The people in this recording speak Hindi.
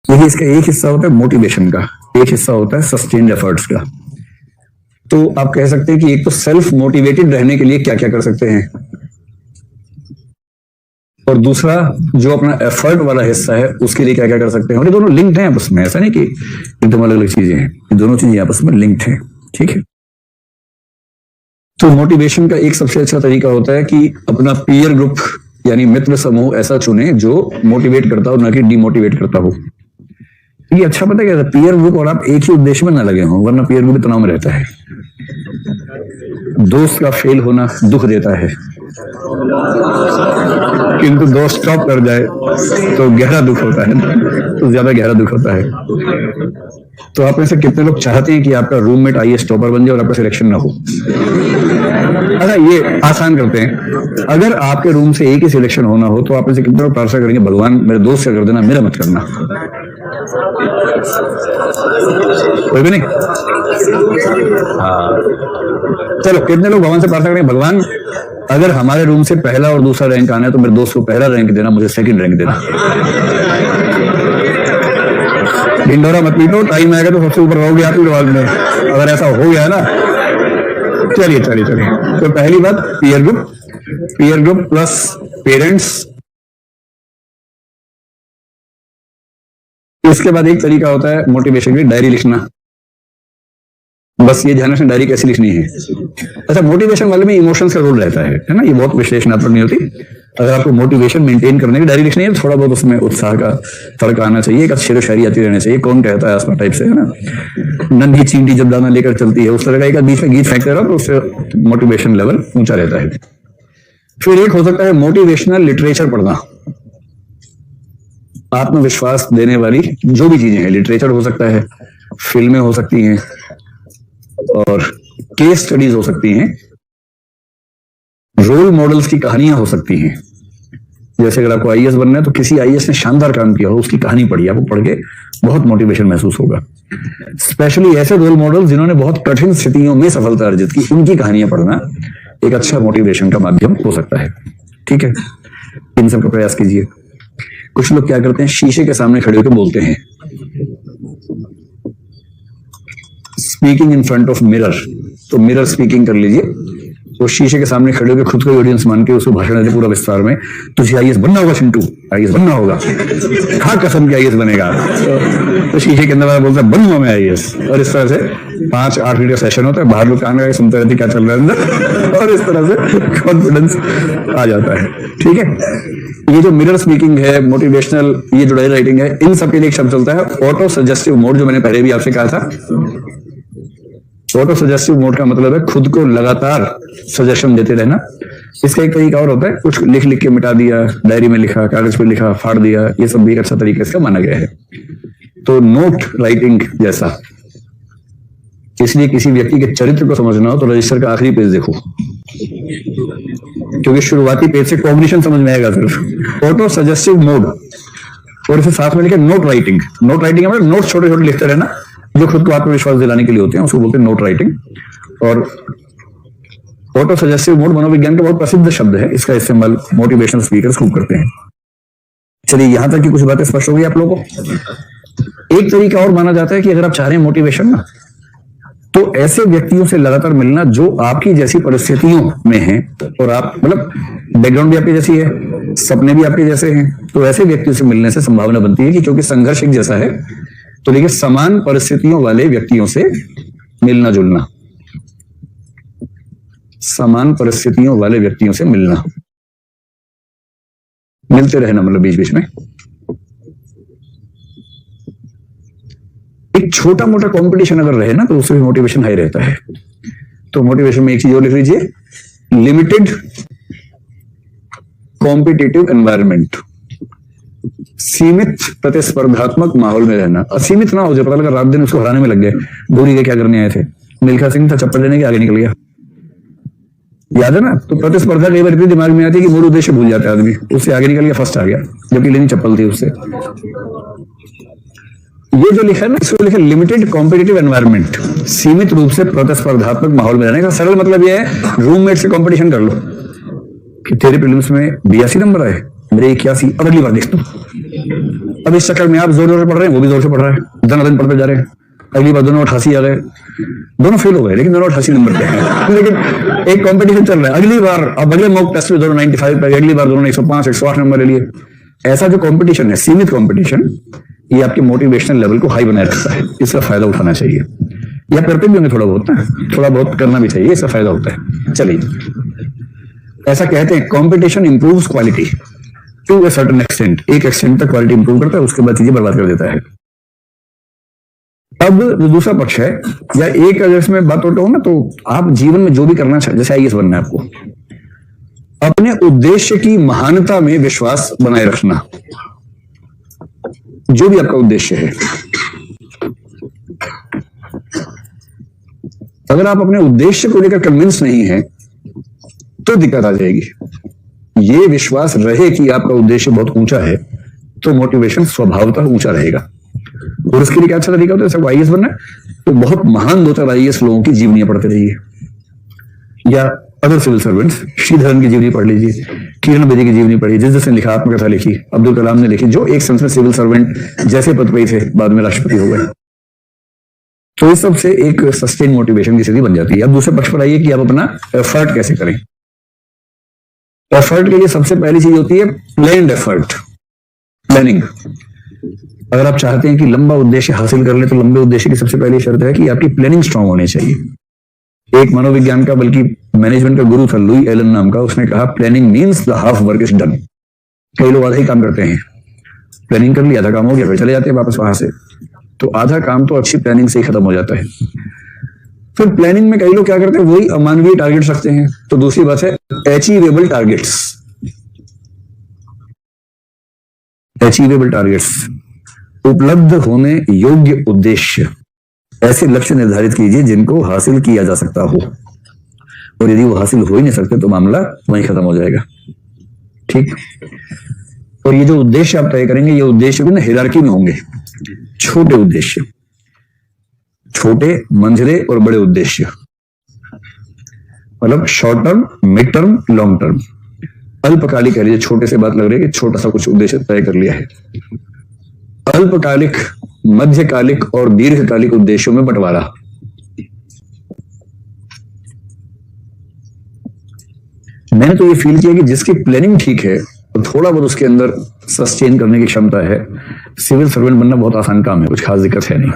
देखिए, इसका एक हिस्सा होता है मोटिवेशन का, एक हिस्सा होता है सस्टेन्ड एफर्ट्स का। तो आप कह सकते हैं कि एक तो सेल्फ मोटिवेटेड रहने के लिए क्या क्या कर सकते हैं, और दूसरा जो अपना एफर्ट वाला हिस्सा है उसके लिए क्या क्या कर सकते हैं। और ये दोनों लिंक्ड हैं आपस में, ऐसा नहीं कि एकदम अलग अलग चीजें हैं, ये दोनों चीजें आपस में लिंक्ड हैं। ठीक है, तो मोटिवेशन का एक सबसे अच्छा तरीका होता है कि अपना पीयर ग्रुप यानी मित्र समूह ऐसा चुने जो मोटिवेट करता हो, ना कि डिमोटिवेट करता हो। ये अच्छा पता क्या है, पीयर ग्रुप और आप एक ही उद्देश्य में ना लगे हों, वरना पीयर ग्रुप तनाव में रहता है। दोस्त का फेल होना दुख देता है, किंतु दोस्त स्टॉप कर जाए तो गहरा दुख होता है, तो ज्यादा गहरा दुख होता है। तो आप में से कितने लोग चाहते हैं कि आपका रूममेट आईएएस टॉपर बन जाए और आपका सिलेक्शन ना हो? अच्छा, ये आसान करते हैं, अगर आपके रूम से एक ही सिलेक्शन होना हो तो आप में से कितने लोग प्रार्थना करेंगे, भगवान मेरे दोस्त का कर देना, मेरा मत करना? कोई भी नहीं। हाँ, चलो, कितने लोग भगवान से प्रार्थना करेंगे, भगवान अगर हमारे रूम से पहला और दूसरा रैंक आना है तो मेरे दोस्त को पहला रैंक देना, मुझे सेकंड रैंक देना। ढिंडोरा मत पीटो, टाइम आएगा तो सबसे ऊपर रहोगे आप बाद में, अगर ऐसा हो गया ना। चलिए चलिए चलिए, तो पहली बात पीयर ग्रुप प्लस पेरेंट्स। इसके बाद एक तरीका होता है मोटिवेशन की, डायरी लिखना। बस ये ध्यान रखना डायरी कैसी लिखनी है। अच्छा, मोटिवेशन वाले में इमोशंस का रोल रहता है ना, ये बहुत विश्लेषणात्मक नहीं होती। अगर आपको मोटिवेशन मेंटेन करने की डायरी लिखनी है तो थोड़ा बहुत उसमें उत्साह का फर्क आना चाहिए, एक शेर शायरी आती रहनी चाहिए, कौन कहता है आसमा टाइप से, है ना। नन्ही चींटी जब दाना लेकर चलती है, उस तरह का एक बीच में गीत फेंकते रहो तो उससे मोटिवेशन लेवल ऊंचा रहता है। फिर एक हो सकता है मोटिवेशनल लिटरेचर पढ़ना, आत्मविश्वास देने वाली जो भी चीजें हैं। लिटरेचर हो सकता है, फिल्में हो सकती हैं, और केस स्टडीज हो सकती हैं, रोल मॉडल्स की कहानियां हो सकती हैं। जैसे अगर आपको आईएएस बनना है तो किसी आईएएस ने शानदार काम किया हो, उसकी कहानी पढ़ी, आपको पढ़ के बहुत मोटिवेशन महसूस होगा। स्पेशली ऐसे रोल मॉडल जिन्होंने बहुत कठिन स्थितियों में सफलता अर्जित की, उनकी कहानियां पढ़ना एक अच्छा मोटिवेशन का माध्यम हो सकता है। ठीक है, इन सब का प्रयास कीजिए। कुछ लोग क्या करते हैं, शीशे के सामने खड़े होकर बोलते हैं, speaking in front of mirror. तो मिरर स्पीकिंग कर लीजिए, वो शीशे के सामने खड़े होकर खुद को ऑडियंस मान के उसको भाषण देते पूरा विस्तार में, तुझे आईएएस बनना होगा चिंटू, आईएएस बनना होगा, खा कसम के आईएएस बनेगा। तो शीशे के अंदर बोलता है बनूंगा मैं आईएएस, और इस तरह से 5-8 मिनट का सेशन होता है, बाहर लोग कान लगा के सुनते रहते क्या चल रहा है अंदर, और इस तरह से कॉन्फिडेंस आ जाता है। ठीक है, ये जो मिरर स्पीकिंग है, मोटिवेशनल, ये जो डायरी राइटिंग है, इन सब के लिए एक शब्द चलता है ऑटो सजेस्टिव मोड, जो मैंने पहले भी आपसे कहा था। ऑटो सजेस्टिव मोड का मतलब है खुद को लगातार सजेशन देते रहना। इसका एक तरीका और होता है, कुछ लिख लिख के मिटा दिया, डायरी में लिखा, कागज पे लिखा, फाड़ दिया, ये सब भी एक अच्छा तरीका इसका माना गया है। तो नोट राइटिंग जैसा, इसलिए किसी व्यक्ति के चरित्र को समझना हो तो रजिस्टर का आखिरी पेज देखो, क्योंकि शुरुआती पेज से कॉग्निशन समझ में आएगा सिर्फ। ऑटो सजेस्टिव मोड, और इसे साथ में लिखे नोट राइटिंग। नोट राइटिंग मतलब नोट छोटे छोटे लिखते रहना, जो खुद को आत्मविश्वास दिलाने के लिए होते हैं, उसको बोलते हैं नोट राइटिंग। और ऑटो सजेस्टिव मोड मनोविज्ञान का बहुत प्रसिद्ध शब्द है, इसका इस्तेमाल मोटिवेशनल स्पीकर्स खूब करते हैं। चलिए, यहां तक की कुछ बातें स्पष्ट हो गई आप लोगों को। एक तरीका और माना जाता है कि अगर आप चाह रहे हैं मोटिवेशन ना, तो ऐसे व्यक्तियों से लगातार मिलना जो आपकी जैसी परिस्थितियों में हैं, और आप मतलब बैकग्राउंड भी आपकी जैसी है, सपने भी आपके जैसे हैं, तो ऐसे व्यक्तियों से मिलने से संभावना बनती है कि क्योंकि संघर्ष एक जैसा है, तो देखिए समान परिस्थितियों वाले व्यक्तियों से मिलना जुलना, समान परिस्थितियों वाले व्यक्तियों से मिलना, मिलते रहना, मतलब बीच बीच में। एक छोटा मोटा कंपटीशन अगर रहे ना तो उससे भी मोटिवेशन हाई रहता है। तो मोटिवेशन में एक चीज और लिख लीजिए, लिमिटेड कॉम्पिटिटिव एनवायरनमेंट, सीमित प्रतिस्पर्धात्मक माहौल में रहना। असीमित ना हो जाए, पता लगा रात दिन उसको हराने में लग गए, दूरी के क्या करने आए थे, मिल्खा सिंह था, चप्पल लेने के आगे निकल गया, याद है ना। तो प्रतिस्पर्धा कई बार इतनी दिमाग में आती है कि मूल उद्देश्य भूल जाता है आदमी, उससे आगे निकल गया, फर्स्ट आ गया, जबकि लेनी चप्पल थी उससे। ये जो लिखा है ना, इसको लिखा लिमिटेड कॉम्पिटिटिव एनवायरनमेंट, सीमित रूप से प्रतिस्पर्धात्मक माहौल में रहने का सरल मतलब ये है, रूममेट से कंपटीशन कर लो कि तेरे प्रीलिम्स में 82 नंबर आए, मेरे 81, अब अगली बार देख तू, अब इस चक्कर में आप जोर जोर से पढ़ रहे हैं, वो भी जोर से पढ़ रहा है, दिन पढ़ते जा रहे हैं, अगली बार दोनों 88 आ गए, दोनों फेल हो गए लेकिन दोनों 88 नंबर पे हैं। लेकिन एक कंपटीशन चल रहा है, अगली बार अब अगले मॉक टेस्ट में दोनों 95 पे, अगली बार दोनों ने 105 108 नंबर ले लिए। ऐसा जो कंपटीशन है, सीमित कंपटीशन, ये आपके मोटिवेशनल लेवल को हाई बनाए रखता है, इसका फायदा उठाना चाहिए। या करते भी होंगे थोड़ा बहुत ना, थोड़ा बहुत करना भी चाहिए, इसका फायदा होता है। चलिए, ऐसा कहते हैं competition improves quality to a certain extent, एक एक्सटेंट तक क्वालिटी इंप्रूव करता है, उसके बाद चीजें बर्बाद कर देता है। अब जो दूसरा पक्ष है, या एक अगर इसमें बात होता हो ना, तो आप जीवन में जो भी करना चाहे, जैसे आईएएस बनना है आपको, अपने उद्देश्य की महानता में विश्वास बनाए रखना। जो भी आपका उद्देश्य है, अगर आप अपने उद्देश्य को लेकर कन्विंस नहीं है तो दिक्कत आ जाएगी। ये विश्वास रहे कि आपका उद्देश्य बहुत ऊंचा है तो मोटिवेशन स्वभावतः ऊंचा रहेगा। और इसके लिए क्या अच्छा तरीका होता है, सबको आईएएस बनना है तो बहुत महान दो चार आईएएस लोगों की जीवनियां पढ़ते रहिए, या अदर सिविल सर्वेंट्स, श्रीधरन की जीवनी पढ़ लीजिए, किरण बेदी की जीवनी पढ़िए, जिसने लिखा आत्मकथा लिखी, अब्दुल कलाम ने लिखी, जो एक सेंस में सिविल सर्वेंट जैसे पद पे थे, बाद में राष्ट्रपति हो गए। तो इस सब से एक सस्टेन मोटिवेशन की स्थिति बन जाती है। अब दूसरे पक्ष पर आइए कि आप अपना एफर्ट कैसे करें। एफर्ट के लिए सबसे पहली चीज होती है प्लान्ड एफर्ट, प्लानिंग। अगर आप चाहते हैं कि लंबा उद्देश्य हासिल कर ले तो लंबे उद्देश्य की सबसे पहली शर्त है कि आपकी प्लानिंग स्ट्रांग होनी चाहिए। एक मनोविज्ञान का, बल्कि मैनेजमेंट का गुरु था, लुई एलन नाम का, उसने कहा planning means the half work is done. कई लोग आधा ही काम करते हैं, प्लानिंग कर लिया, आधा काम हो गया, फिर चले जाते हैं वापस वहां से। तो आधा काम तो अच्छी प्लानिंग से ही खत्म हो जाता है। फिर प्लानिंग में कई लोग क्या करते हैं, वही अमानवीय टारगेट्स रखते हैं। तो दूसरी बात है अचीवेबल टारगेट्स। अचीवेबल टारगेट्स, उपलब्ध होने योग्य उद्देश्य, ऐसे लक्ष्य निर्धारित कीजिए जिनको हासिल किया जा सकता हो, और यदि वो हासिल हो ही नहीं सकते तो मामला वहीं खत्म हो जाएगा। ठीक। और ये जो उद्देश्य आप तय करेंगे, ये उद्देश्य भी ना हायरार्की में होंगे। छोटे उद्देश्य, छोटे, मंझले और बड़े उद्देश्य, मतलब short term, mid term, long term. अल्पकालिक कह लीजिए, छोटे से बात लग रही है कि छोटा सा कुछ उद्देश्य तय कर लिया है। अल्पकालिक, मध्यकालिक और दीर्घकालिक उद्देश्यों में बंटवारा। मैंने तो ये फील किया कि जिसकी प्लानिंग ठीक है और थोड़ा बहुत उसके अंदर सस्टेन करने की क्षमता है, सिविल सर्वेंट बनना बहुत आसान काम है, कुछ खास दिक्कत है नहीं।